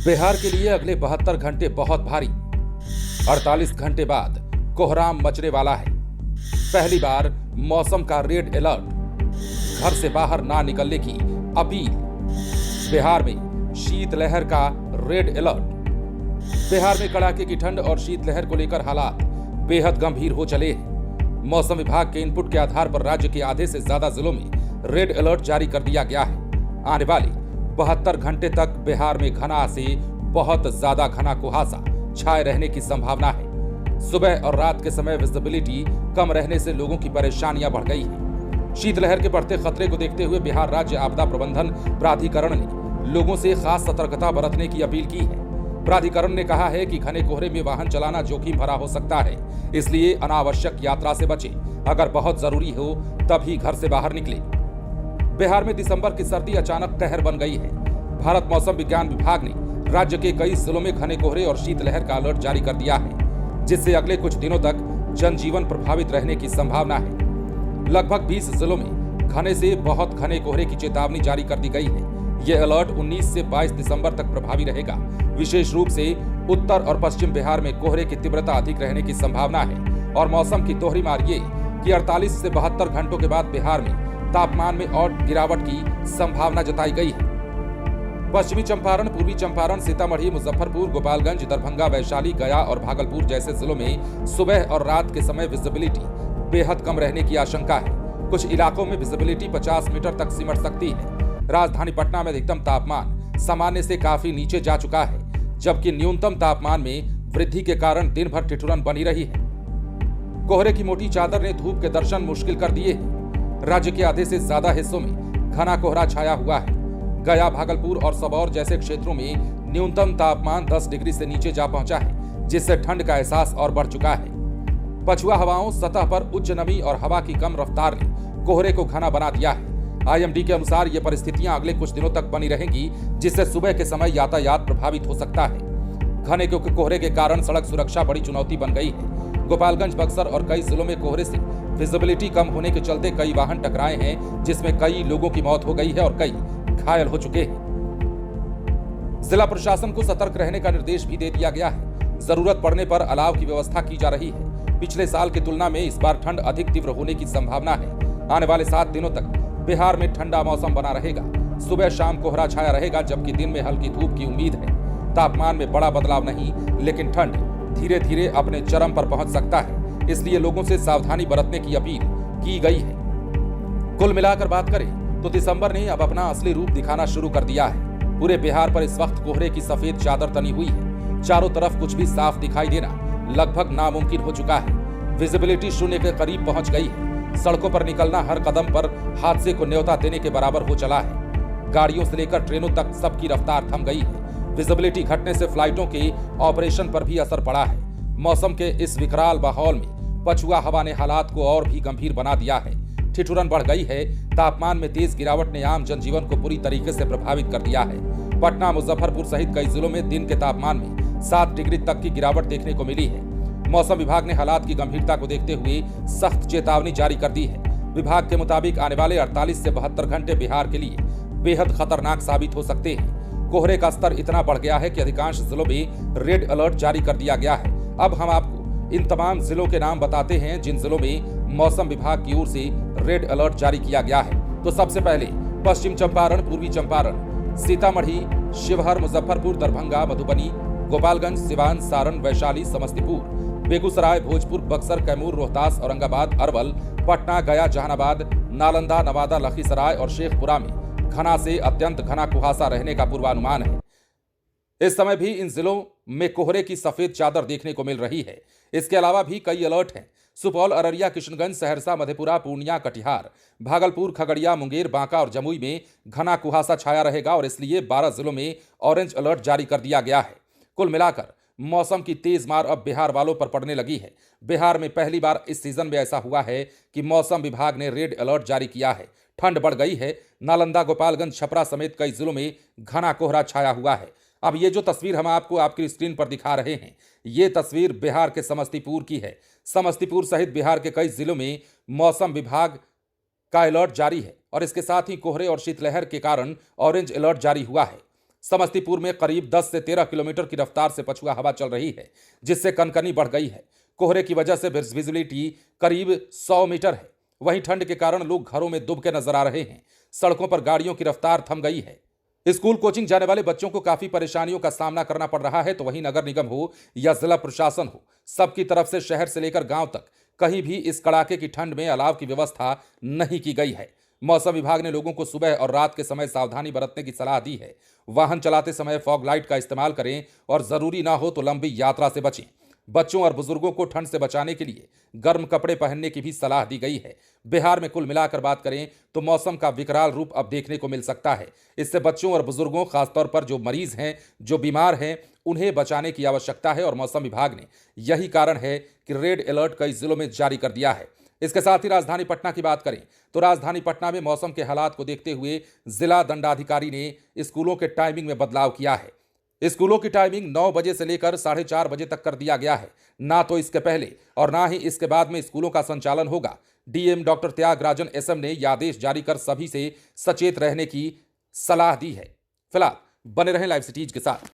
बिहार के लिए अगले 72 घंटे बहुत भारी। 48 घंटे बाद कोहराम मचने वाला है। पहली बार मौसम का रेड अलर्ट, घर से बाहर ना निकलने की अपील। बिहार में शीतलहर का रेड अलर्ट। बिहार में कड़ाके की ठंड और शीतलहर को लेकर हालात बेहद गंभीर हो चले हैं। मौसम विभाग के इनपुट के आधार पर राज्य के आधे से ज्यादा जिलों में रेड अलर्ट जारी कर दिया गया है। आने वाले 72 घंटे तक बिहार में घना से बहुत ज्यादा घना कुहासा छाए रहने की संभावना है। सुबह और रात के समय विजिबिलिटी कम रहने से लोगों की परेशानियां बढ़ गई हैं। शीतलहर के बढ़ते खतरे को देखते हुए बिहार राज्य आपदा प्रबंधन प्राधिकरण ने लोगों से खास सतर्कता बरतने की अपील की है। प्राधिकरण ने कहा है कि घने कोहरे में वाहन चलाना जोखिम भरा हो सकता है, इसलिए अनावश्यक यात्रा से बचें। अगर बहुत जरूरी हो तभी घर से बाहर निकले। बिहार में दिसंबर की सर्दी अचानक कहर बन गई है। भारत मौसम विज्ञान विभाग ने राज्य के कई जिलों में घने कोहरे और शीतलहर का अलर्ट जारी कर दिया है, जिससे अगले कुछ दिनों तक जनजीवन प्रभावित रहने की संभावना है। लगभग 20 जिलों में घने से बहुत घने कोहरे की चेतावनी जारी कर दी गई है। यह अलर्ट 19 से 22 दिसंबर तक प्रभावी रहेगा। विशेष रूप से उत्तर और पश्चिम बिहार में कोहरे की तीव्रता अधिक रहने की संभावना है और मौसम की दोहरी मार ये कि 48 से 72 घंटों के बाद बिहार में तापमान में और गिरावट की संभावना जताई गई है। पश्चिमी चंपारण, पूर्वी चंपारण, सीतामढ़ी, मुजफ्फरपुर, गोपालगंज, दरभंगा, वैशाली, गया और भागलपुर जैसे जिलों में सुबह और रात के समय विजिबिलिटी बेहद कम रहने की आशंका है। कुछ इलाकों में विजिबिलिटी 50 मीटर तक सिमट सकती है। राजधानी पटना में अधिकतम तापमान सामान्य से काफी नीचे जा चुका है, जबकि न्यूनतम तापमान में वृद्धि के कारण दिन भर ठिठुरन बनी रही है। कोहरे की मोटी चादर ने धूप के दर्शन मुश्किल कर दिए हैं। राज्य के आधे से ज्यादा हिस्सों में घना कोहरा छाया हुआ है। गया, भागलपुर और सबौर जैसे क्षेत्रों में न्यूनतम तापमान 10 डिग्री से नीचे जा पहुंचा है, जिससे ठंड का एहसास और बढ़ चुका है। पछुआ हवाओं, सतह पर उच्च नमी और हवा की कम रफ्तार ने कोहरे को घना बना दिया है। IMD के अनुसार ये परिस्थितियां अगले कुछ दिनों तक बनी रहेंगी, जिससे सुबह के समय यातायात प्रभावित हो सकता है। घने कोहरे के कारण सड़क सुरक्षा बड़ी चुनौती बन गई है। गोपालगंज, बक्सर और कई जिलों में कोहरे से विजिबिलिटी कम होने के चलते कई वाहन टकराए हैं, जिसमें कई लोगों की मौत हो गई है और कई घायल हो चुके हैं। जिला प्रशासन को सतर्क रहने का निर्देश भी दे दिया गया है। जरूरत पड़ने पर अलाव की व्यवस्था की जा रही है। पिछले साल की तुलना में इस बार ठंड अधिक तीव्र होने की संभावना है। आने वाले 7 दिनों तक बिहार में ठंडा मौसम बना रहेगा। सुबह शाम कोहरा छाया रहेगा, जबकि दिन में हल्की धूप की उम्मीद है। तापमान में बड़ा बदलाव नहीं, लेकिन ठंड धीरे धीरे अपने चरम पर पहुंच सकता है, इसलिए लोगों से सावधानी बरतने की अपील की गई है। कुल मिलाकर बात करें तो दिसंबर ने अब अपना असली रूप दिखाना शुरू कर दिया है। पूरे बिहार पर इस वक्त कोहरे की सफेद चादर तनी हुई है। चारों तरफ कुछ भी साफ दिखाई देना लगभग नामुमकिन हो चुका है। विजिबिलिटी शून्य के करीब पहुंच गई है। सड़कों पर निकलना हर कदम पर हादसे को न्योता देने के बराबर हो चला है। गाड़ियों से लेकर ट्रेनों तक सबकी रफ्तार थम गई है। विजिबिलिटी घटने से फ्लाइटों के ऑपरेशन पर भी असर पड़ा है। मौसम के इस विकराल माहौल में पछुआ हवा ने हालात को और भी गंभीर बना दिया है। ठिठुरन बढ़ गई है। तापमान में तेज गिरावट ने आम जनजीवन को पूरी तरीके से प्रभावित कर दिया है। पटना, मुजफ्फरपुर सहित कई जिलों में दिन के तापमान में 7 डिग्री तक की गिरावट देखने को मिली है। मौसम विभाग ने हालात की गंभीरता को देखते हुए सख्त चेतावनी जारी कर दी है। विभाग के मुताबिक आने वाले 48 से 72 घंटे बिहार के लिए बेहद खतरनाक साबित हो सकते हैं। कोहरे का स्तर इतना बढ़ गया है कि अधिकांश जिलों में रेड अलर्ट जारी कर दिया गया है। अब हम आपको इन तमाम जिलों के नाम बताते हैं जिन जिलों में मौसम विभाग की ओर से रेड अलर्ट जारी किया गया है। तो सबसे पहले पश्चिम चंपारण, पूर्वी चंपारण, सीतामढ़ी, शिवहर, मुजफ्फरपुर, दरभंगा, मधुबनी, गोपालगंज, सिवान, सारण, वैशाली, समस्तीपुर, बेगूसराय, भोजपुर, बक्सर, कैमूर, रोहतास, औरंगाबाद, अरवल, पटना, गया, जहानाबाद, नालंदा, नवादा, लखीसराय और शेखपुरा में घना से अत्यंत घना कुहासा रहने का पूर्वानुमान है। इस समय भी इन जिलों में कोहरे की सफेद चादर देखने को मिल रही है। इसके अलावा भी कई अलर्ट हैं। सुपौल, अररिया, किशनगंज, सहरसा, मधेपुरा, पूर्णिया, कटिहार, भागलपुर, खगड़िया, मुंगेर, बांका और जमुई में घना कुहासा छाया रहेगा और इसलिए 12 जिलों में ऑरेंज अलर्ट जारी कर दिया गया है। कुल मिलाकर मौसम की तेज मार अब बिहार वालों पर पड़ने लगी है। बिहार में पहली बार इस सीजन में ऐसा हुआ है कि मौसम विभाग ने रेड अलर्ट जारी किया है। ठंड बढ़ गई है। नालंदा, गोपालगंज, छपरा समेत कई जिलों में घना कोहरा छाया हुआ है। अब ये जो तस्वीर हम आपको आपकी स्क्रीन पर दिखा रहे हैं, ये तस्वीर बिहार के समस्तीपुर की है। समस्तीपुर सहित बिहार के कई जिलों में मौसम विभाग का अलर्ट जारी है और इसके साथ ही कोहरे और शीतलहर के कारण ऑरेंज अलर्ट जारी हुआ है। समस्तीपुर में करीब 10 से 13 किलोमीटर की रफ्तार से पछुआ हवा चल रही है, जिससे कनकनी बढ़ गई है। कोहरे की वजह से विजिबिलिटी करीब 100 मीटर है। वहीं ठंड के कारण लोग घरों में दुबके नजर आ रहे हैं। सड़कों पर गाड़ियों की रफ्तार थम गई है। स्कूल कोचिंग जाने वाले बच्चों को काफी परेशानियों का सामना करना पड़ रहा है। तो वहीं नगर निगम हो या जिला प्रशासन हो, सबकी तरफ से शहर से लेकर गांव तक कहीं भी इस कड़ाके की ठंड में अलाव की व्यवस्था नहीं की गई है। मौसम विभाग ने लोगों को सुबह और रात के समय सावधानी बरतने की सलाह दी है। वाहन चलाते समय फॉग लाइट का इस्तेमाल करें और जरूरी ना हो तो लंबी यात्रा से बचें। बच्चों और बुजुर्गों को ठंड से बचाने के लिए गर्म कपड़े पहनने की भी सलाह दी गई है। बिहार में कुल मिलाकर बात करें तो मौसम का विकराल रूप अब देखने को मिल सकता है। इससे बच्चों और बुजुर्गों, खासतौर पर जो मरीज हैं, जो बीमार हैं, उन्हें बचाने की आवश्यकता है और मौसम विभाग ने यही कारण है कि रेड अलर्ट कई जिलों में जारी कर दिया है। इसके साथ ही राजधानी पटना की बात करें तो राजधानी पटना में मौसम के हालात को देखते हुए जिला दंडाधिकारी ने स्कूलों के टाइमिंग में बदलाव किया है। स्कूलों की टाइमिंग 9 बजे से लेकर 4:30 बजे तक कर दिया गया है। ना तो इसके पहले और ना ही इसके बाद में स्कूलों का संचालन होगा। डीएम डॉक्टर त्यागराजन एसएम ने यह आदेश जारी कर सभी से सचेत रहने की सलाह दी है। फिलहाल बने रहें लाइव सिटीज के साथ।